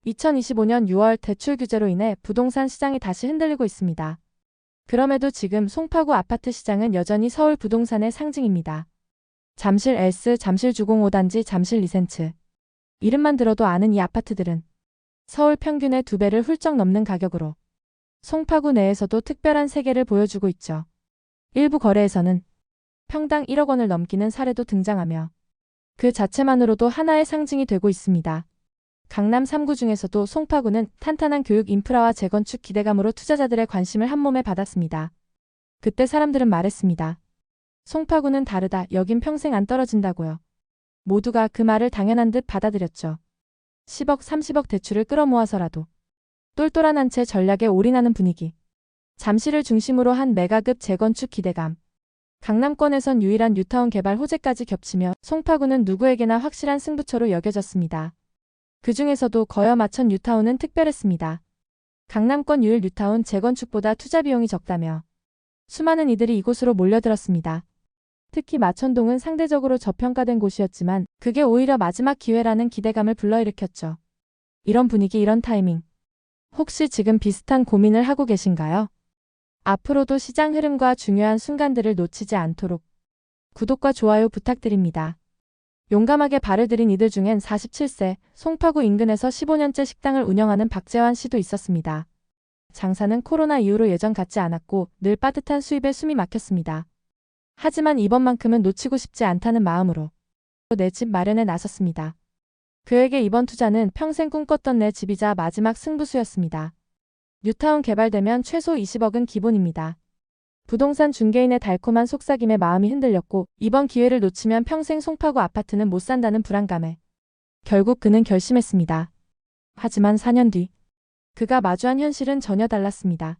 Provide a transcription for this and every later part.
2025년 6월 대출 규제로 인해 부동산 시장이 다시 흔들리고 있습니다. 그럼에도 지금 송파구 아파트 시장은 여전히 서울 부동산의 상징입니다. 잠실 S, 잠실 주공 5단지, 잠실 리센츠. 이름만 들어도 아는 이 아파트들은 서울 평균의 2배를 훌쩍 넘는 가격으로 송파구 내에서도 특별한 세계를 보여주고 있죠. 일부 거래에서는 평당 1억 원을 넘기는 사례도 등장하며 그 자체만으로도 하나의 상징이 되고 있습니다. 강남 3구 중에서도 송파구는 탄탄한 교육 인프라와 재건축 기대감으로 투자자들의 관심을 한몸에 받았습니다. 그때 사람들은 말했습니다. 송파구는 다르다. 여긴 평생 안 떨어진다고요. 모두가 그 말을 당연한 듯 받아들였죠. 10억, 30억 대출을 끌어모아서라도 똘똘한 한 채 전략에 올인하는 분위기. 잠실을 중심으로 한 메가급 재건축 기대감. 강남권에선 유일한 뉴타운 개발 호재까지 겹치며 송파구는 누구에게나 확실한 승부처로 여겨졌습니다. 그 중에서도 거여 마천 뉴타운은 특별했습니다. 강남권 유일 뉴타운 재건축보다 투자 비용이 적다며 수많은 이들이 이곳으로 몰려들었습니다. 특히 마천동은 상대적으로 저평가된 곳이었지만 그게 오히려 마지막 기회라는 기대감을 불러일으켰죠. 이런 분위기, 이런 타이밍. 혹시 지금 비슷한 고민을 하고 계신가요? 앞으로도 시장 흐름과 중요한 순간들을 놓치지 않도록 구독과 좋아요 부탁드립니다. 용감하게 발을 들인 이들 중엔 47세 송파구 인근에서 15년째 식당을 운영하는 박재환 씨도 있었습니다. 장사는 코로나 이후로 예전 같지 않았고 늘 빠듯한 수입에 숨이 막혔습니다. 하지만 이번만큼은 놓치고 싶지 않다는 마음으로 내 집 마련에 나섰습니다. 그에게 이번 투자는 평생 꿈꿨던 내 집이자 마지막 승부수였습니다. 뉴타운 개발되면 최소 20억은 기본입니다. 부동산 중개인의 달콤한 속삭임에 마음이 흔들렸고 이번 기회를 놓치면 평생 송파구 아파트는 못 산다는 불안감에 결국 그는 결심했습니다. 하지만 4년 뒤 그가 마주한 현실은 전혀 달랐습니다.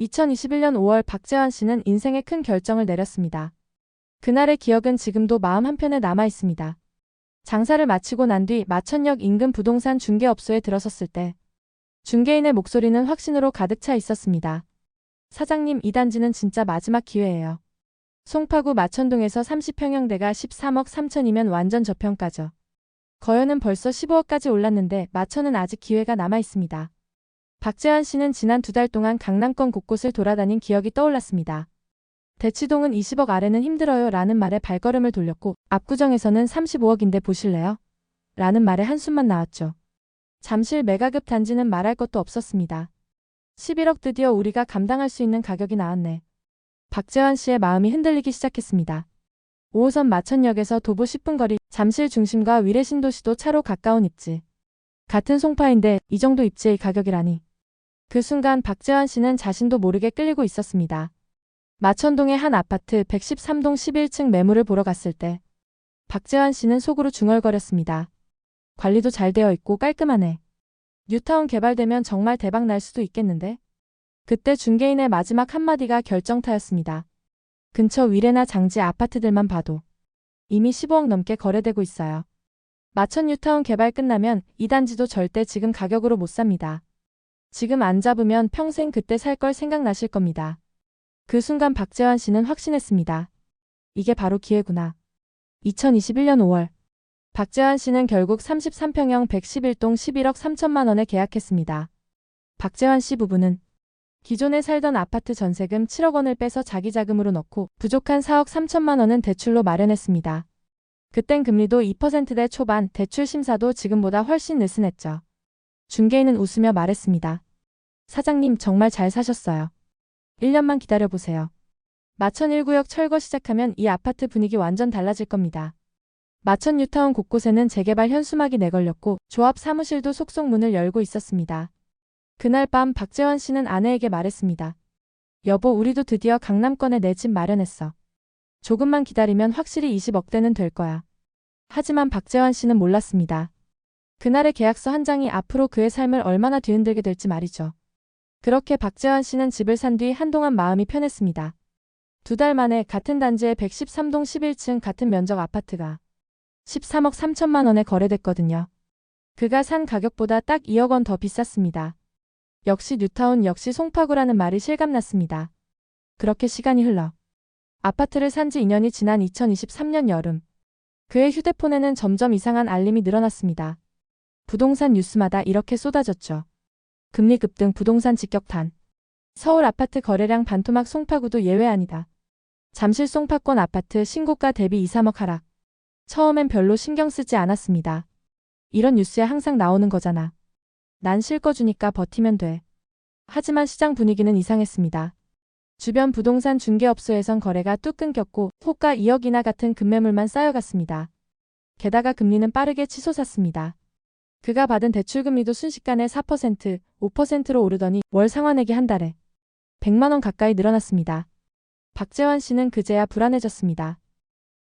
2021년 5월 박재환 씨는 인생의 큰 결정을 내렸습니다. 그날의 기억은 지금도 마음 한편에 남아 있습니다. 장사를 마치고 난 뒤 마천역 인근 부동산 중개업소에 들어섰을 때 중개인의 목소리는 확신으로 가득 차 있었습니다. 사장님, 이 단지는 진짜 마지막 기회예요. 송파구 마천동에서 30평형대가 13억 3천이면 완전 저평가죠. 거여는 벌써 15억까지 올랐는데 마천은 아직 기회가 남아 있습니다. 박재환 씨는 지난 2달 동안 강남권 곳곳을 돌아다닌 기억이 떠올랐습니다. 대치동은 20억 아래는 힘들어요 라는 말에 발걸음을 돌렸고 압구정에서는 35억인데 보실래요? 라는 말에 한숨만 나왔죠. 잠실 메가급 단지는 말할 것도 없었습니다. 11억, 드디어 우리가 감당할 수 있는 가격이 나왔네. 박재환 씨의 마음이 흔들리기 시작했습니다. 5호선 마천역에서 도보 10분 거리, 잠실 중심과 위례 신도시도 차로 가까운 입지. 같은 송파인데 이 정도 입지의 가격이라니. 그 순간 박재환 씨는 자신도 모르게 끌리고 있었습니다. 마천동의 한 아파트 113동 11층 매물을 보러 갔을 때 박재환 씨는 속으로 중얼거렸습니다. 관리도 잘 되어 있고 깔끔하네. 뉴타운 개발되면 정말 대박 날 수도 있겠는데? 그때 중개인의 마지막 한마디가 결정타였습니다. 근처 위례나 장지 아파트들만 봐도 이미 15억 넘게 거래되고 있어요. 마천 뉴타운 개발 끝나면 이 단지도 절대 지금 가격으로 못 삽니다. 지금 안 잡으면 평생 그때 살 걸 생각나실 겁니다. 그 순간 박재환 씨는 확신했습니다. 이게 바로 기회구나. 2021년 5월 박재환 씨는 결국 33평형 111동 11억 3천만 원에 계약했습니다. 박재환 씨 부부는 기존에 살던 아파트 전세금 7억 원을 빼서 자기 자금으로 넣고 부족한 4억 3천만 원은 대출로 마련했습니다. 그땐 금리도 2%대 초반, 대출 심사도 지금보다 훨씬 느슨했죠. 중개인은 웃으며 말했습니다. 사장님, 정말 잘 사셨어요. 1년만 기다려보세요. 마천 1구역 철거 시작하면 이 아파트 분위기 완전 달라질 겁니다. 마천 뉴타운 곳곳에는 재개발 현수막이 내걸렸고 조합 사무실도 속속 문을 열고 있었습니다. 그날 밤 박재환 씨는 아내에게 말했습니다. 여보, 우리도 드디어 강남권에 내 집 마련했어. 조금만 기다리면 확실히 20억대는 될 거야. 하지만 박재환 씨는 몰랐습니다. 그날의 계약서 한 장이 앞으로 그의 삶을 얼마나 뒤흔들게 될지 말이죠. 그렇게 박재환 씨는 집을 산 뒤 한동안 마음이 편했습니다. 2달 만에 같은 단지의 113동 11층 같은 면적 아파트가 13억 3천만 원에 거래됐거든요. 그가 산 가격보다 딱 2억 원 더 비쌌습니다. 역시 뉴타운, 역시 송파구라는 말이 실감났습니다. 그렇게 시간이 흘러 아파트를 산 지 2년이 지난 2023년 여름, 그의 휴대폰에는 점점 이상한 알림이 늘어났습니다. 부동산 뉴스마다 이렇게 쏟아졌죠. 금리 급등, 부동산 직격탄. 서울 아파트 거래량 반토막, 송파구도 예외 아니다. 잠실 송파권 아파트 신고가 대비 2, 3억 하락. 처음엔 별로 신경 쓰지 않았습니다. 이런 뉴스에 항상 나오는 거잖아. 난 실거주니까 버티면 돼. 하지만 시장 분위기는 이상했습니다. 주변 부동산 중개업소에선 거래가 뚝 끊겼고 호가 2억이나 같은 급매물만 쌓여갔습니다. 게다가 금리는 빠르게 치솟았습니다. 그가 받은 대출금리도 순식간에 4%, 5%로 오르더니 월 상환액이 한 달에 100만 원 가까이 늘어났습니다. 박재환 씨는 그제야 불안해졌습니다.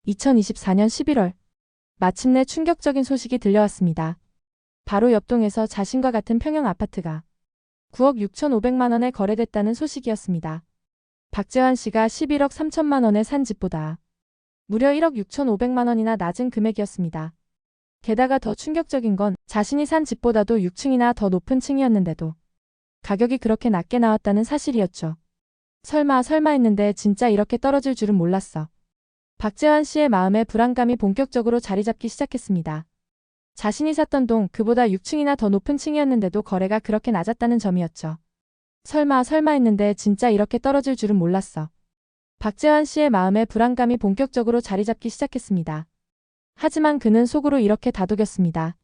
2024년 11월 마침내 충격적인 소식이 들려왔습니다. 바로 옆동에서 자신과 같은 평형 아파트가 9억 6,500만 원에 거래됐다는 소식이었습니다. 박재환 씨가 11억 3천만 원에 산 집보다 무려 1억 6,500만 원이나 낮은 금액이었습니다. 게다가 더 충격적인 건 자신이 산 집보다도 6층이나 더 높은 층이었는데도 가격이 그렇게 낮게 나왔다는 사실이었죠. 설마 했는데 진짜 이렇게 떨어질 줄은 몰랐어. 박재환 씨의 마음에 불안감이 본격적으로 자리 잡기 시작했습니다. 자신이 샀던 동 그보다 6층이나 더 높은 층이었는데도 거래가 그렇게 낮았다는 점이었죠. 설마 했는데 진짜 이렇게 떨어질 줄은 몰랐어. 박재환 씨의 마음에 불안감이 본격적으로 자리 잡기 시작했습니다. 하지만 그는 속으로 이렇게 다독였습니다.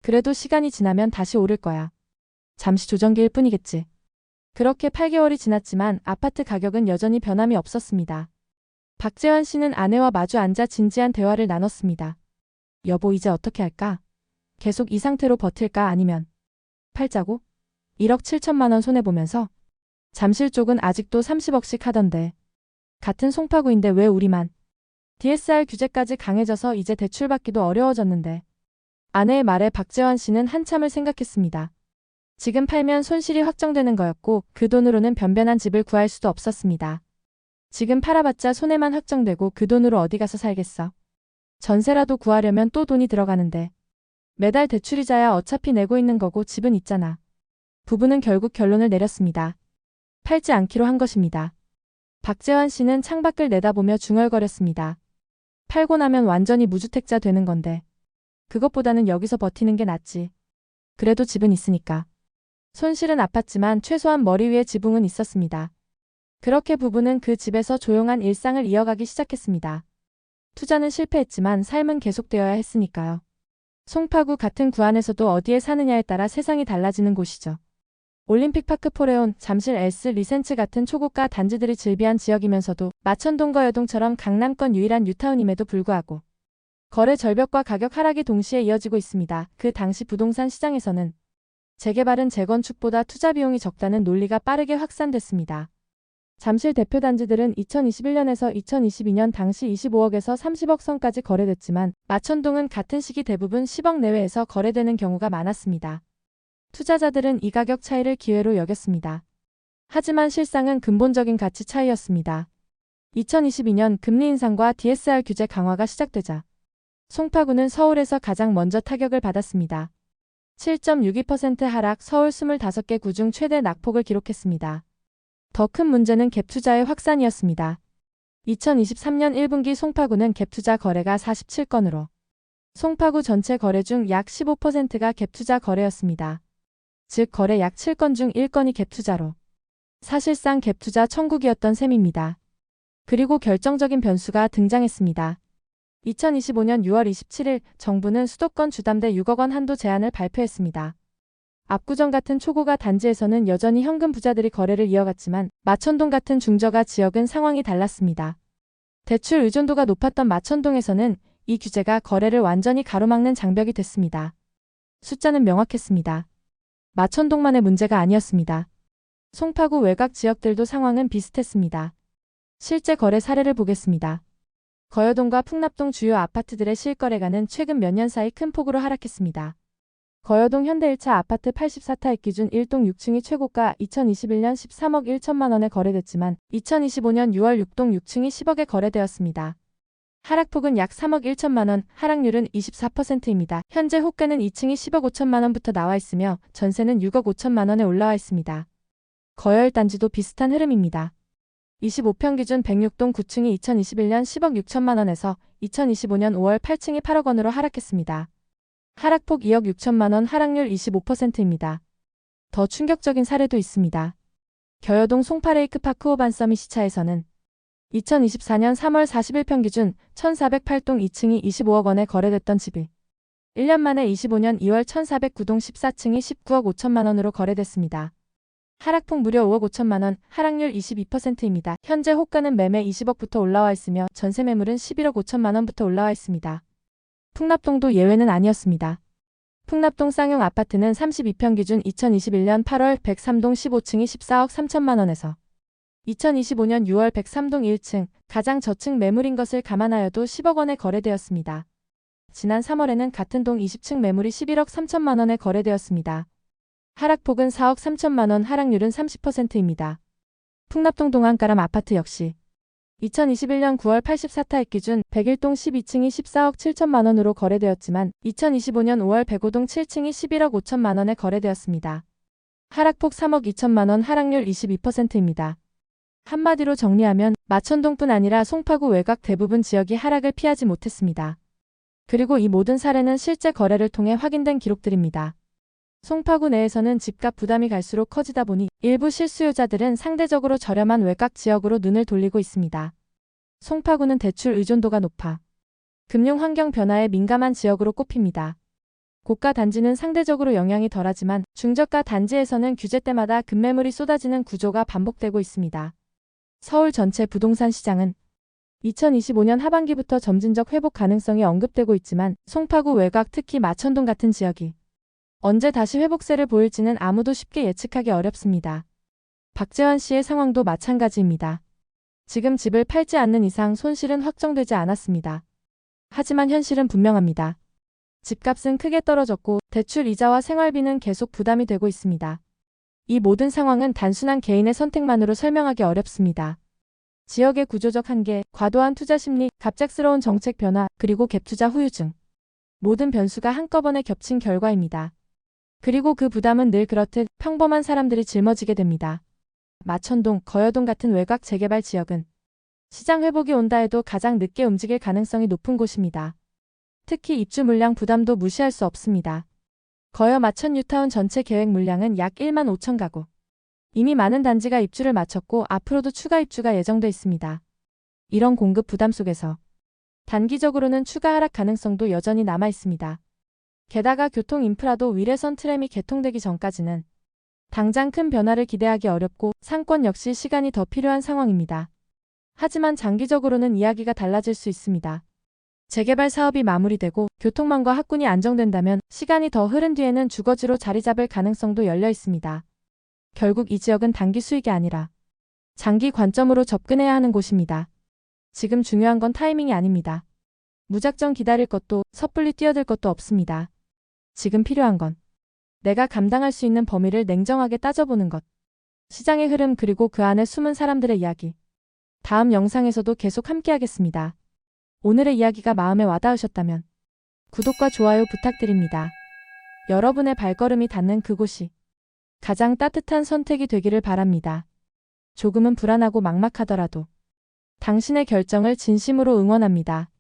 그래도 시간이 지나면 다시 오를 거야. 잠시 조정기일 뿐이겠지. 그렇게 8개월이 지났지만 아파트 가격은 여전히 변함이 없었습니다. 박재환 씨는 아내와 마주 앉아 진지한 대화를 나눴습니다. 여보, 이제 어떻게 할까? 계속 이 상태로 버틸까? 아니면 팔자고? 1억 7천만 원 손해보면서? 잠실 쪽은 아직도 30억씩 하던데. 같은 송파구인데 왜 우리만? DSR 규제까지 강해져서 이제 대출받기도 어려워졌는데. 아내의 말에 박재환 씨는 한참을 생각했습니다. 지금 팔면 손실이 확정되는 거였고 그 돈으로는 변변한 집을 구할 수도 없었습니다. 지금 팔아봤자 손해만 확정되고 그 돈으로 어디 가서 살겠어. 전세라도 구하려면 또 돈이 들어가는데. 매달 대출이자야 어차피 내고 있는 거고 집은 있잖아. 부부는 결국 결론을 내렸습니다. 팔지 않기로 한 것입니다. 박재환 씨는 창밖을 내다보며 중얼거렸습니다. 팔고 나면 완전히 무주택자 되는 건데. 그것보다는 여기서 버티는 게 낫지. 그래도 집은 있으니까. 손실은 아팠지만 최소한 머리 위에 지붕은 있었습니다. 그렇게 부부는 그 집에서 조용한 일상을 이어가기 시작했습니다. 투자는 실패했지만 삶은 계속되어야 했으니까요. 송파구 같은 구 안에서도 어디에 사느냐에 따라 세상이 달라지는 곳이죠. 올림픽파크, 포레온, 잠실 S 리센츠 같은 초고가 단지들이 즐비한 지역이면서도 마천동, 거여동처럼 강남권 유일한 뉴타운임에도 불구하고 거래 절벽과 가격 하락이 동시에 이어지고 있습니다. 그 당시 부동산 시장에서는 재개발은 재건축보다 투자 비용이 적다는 논리가 빠르게 확산됐습니다. 잠실 대표 단지들은 2021년에서 2022년 당시 25억에서 30억 선까지 거래됐지만 마천동은 같은 시기 대부분 10억 내외에서 거래되는 경우가 많았습니다. 투자자들은 이 가격 차이를 기회로 여겼습니다. 하지만 실상은 근본적인 가치 차이였습니다. 2022년 금리 인상과 DSR 규제 강화가 시작되자 송파구는 서울에서 가장 먼저 타격을 받았습니다. 7.62% 하락, 서울 25개 구 중 최대 낙폭을 기록했습니다. 더 큰 문제는 갭 투자의 확산이었습니다. 2023년 1분기 송파구는 갭 투자 거래가 47건으로 송파구 전체 거래 중 약 15%가 갭 투자 거래였습니다. 즉 거래 약 7건 중 1건이 갭 투자로 사실상 갭 투자 천국이었던 셈입니다. 그리고 결정적인 변수가 등장했습니다. 2025년 6월 27일 정부는 수도권 주담대 6억 원 한도 제한을 발표했습니다. 압구정 같은 초고가 단지에서는 여전히 현금 부자들이 거래를 이어갔지만 마천동 같은 중저가 지역은 상황이 달랐습니다. 대출 의존도가 높았던 마천동에서는 이 규제가 거래를 완전히 가로막는 장벽이 됐습니다. 숫자는 명확했습니다. 마천동만의 문제가 아니었습니다. 송파구 외곽 지역들도 상황은 비슷했습니다. 실제 거래 사례를 보겠습니다. 거여동과 풍납동 주요 아파트들의 실거래가는 최근 몇 년 사이 큰 폭으로 하락했습니다. 거여동 현대 1차 아파트 84타입 기준 1동 6층이 최고가 2021년 13억 1천만 원에 거래됐지만 2025년 6월 6동 6층이 10억에 거래되었습니다. 하락폭은 약 3억 1천만 원, 하락률은 24%입니다. 현재 호가는 2층이 10억 5천만 원부터 나와 있으며 전세는 6억 5천만 원에 올라와 있습니다. 거열 단지도 비슷한 흐름입니다. 25평 기준 106동 9층이 2021년 10억 6천만 원에서 2025년 5월 8층이 8억 원으로 하락했습니다. 하락폭 2억 6천만 원, 하락률 25%입니다. 더 충격적인 사례도 있습니다. 겨여동 송파레이크파크 호반서밋 시차에서는 2024년 3월 40일 평기준 1408동 2층이 25억 원에 거래됐던 집이 1년 만에 25년 2월 1409동 14층이 19억 5천만 원으로 거래됐습니다. 하락폭 무려 5억 5천만 원, 하락률 22%입니다. 현재 호가는 매매 20억부터 올라와 있으며 전세 매물은 11억 5천만 원부터 올라와 있습니다. 풍납동도 예외는 아니었습니다. 풍납동 쌍용 아파트는 32평 기준 2021년 8월 103동 15층이 14억 3천만 원에서 2025년 6월 103동 1층, 가장 저층 매물인 것을 감안하여도 10억 원에 거래되었습니다. 지난 3월에는 같은 동 20층 매물이 11억 3천만 원에 거래되었습니다. 하락폭은 4억 3천만 원, 하락률은 30%입니다. 풍납동 동안가람 아파트 역시 2021년 9월 84타입 기준 101동 12층이 14억 7천만 원으로 거래되었지만 2025년 5월 105동 7층이 11억 5천만 원에 거래되었습니다. 하락폭 3억 2천만 원, 하락률 22%입니다. 한마디로 정리하면 마천동뿐 아니라 송파구 외곽 대부분 지역이 하락을 피하지 못했습니다. 그리고 이 모든 사례는 실제 거래를 통해 확인된 기록들입니다. 송파구 내에서는 집값 부담이 갈수록 커지다 보니 일부 실수요자들은 상대적으로 저렴한 외곽 지역으로 눈을 돌리고 있습니다. 송파구는 대출 의존도가 높아 금융 환경 변화에 민감한 지역으로 꼽힙니다. 고가 단지는 상대적으로 영향이 덜하지만 중저가 단지에서는 규제 때마다 급매물이 쏟아지는 구조가 반복되고 있습니다. 서울 전체 부동산 시장은 2025년 하반기부터 점진적 회복 가능성이 언급되고 있지만 송파구 외곽, 특히 마천동 같은 지역이 언제 다시 회복세를 보일지는 아무도 쉽게 예측하기 어렵습니다. 박재환 씨의 상황도 마찬가지입니다. 지금 집을 팔지 않는 이상 손실은 확정되지 않았습니다. 하지만 현실은 분명합니다. 집값은 크게 떨어졌고 대출 이자와 생활비는 계속 부담이 되고 있습니다. 이 모든 상황은 단순한 개인의 선택만으로 설명하기 어렵습니다. 지역의 구조적 한계, 과도한 투자 심리, 갑작스러운 정책 변화, 그리고 갭투자 후유증. 모든 변수가 한꺼번에 겹친 결과입니다. 그리고 그 부담은 늘 그렇듯 평범한 사람들이 짊어지게 됩니다. 마천동, 거여동 같은 외곽 재개발 지역은 시장 회복이 온다 해도 가장 늦게 움직일 가능성이 높은 곳입니다. 특히 입주 물량 부담도 무시할 수 없습니다. 거여 마천 뉴타운 전체 계획 물량은 약 1만 5천 가구. 이미 많은 단지가 입주를 마쳤고 앞으로도 추가 입주가 예정돼 있습니다. 이런 공급 부담 속에서 단기적으로는 추가 하락 가능성도 여전히 남아 있습니다. 게다가 교통 인프라도 위례선 트램이 개통되기 전까지는 당장 큰 변화를 기대하기 어렵고 상권 역시 시간이 더 필요한 상황입니다. 하지만 장기적으로는 이야기가 달라질 수 있습니다. 재개발 사업이 마무리되고 교통망과 학군이 안정된다면 시간이 더 흐른 뒤에는 주거지로 자리 잡을 가능성도 열려 있습니다. 결국 이 지역은 단기 수익이 아니라 장기 관점으로 접근해야 하는 곳입니다. 지금 중요한 건 타이밍이 아닙니다. 무작정 기다릴 것도 섣불리 뛰어들 것도 없습니다. 지금 필요한 건 내가 감당할 수 있는 범위를 냉정하게 따져보는 것. 시장의 흐름 그리고 그 안에 숨은 사람들의 이야기. 다음 영상에서도 계속 함께하겠습니다. 오늘의 이야기가 마음에 와닿으셨다면 구독과 좋아요 부탁드립니다. 여러분의 발걸음이 닿는 그곳이 가장 따뜻한 선택이 되기를 바랍니다. 조금은 불안하고 막막하더라도 당신의 결정을 진심으로 응원합니다.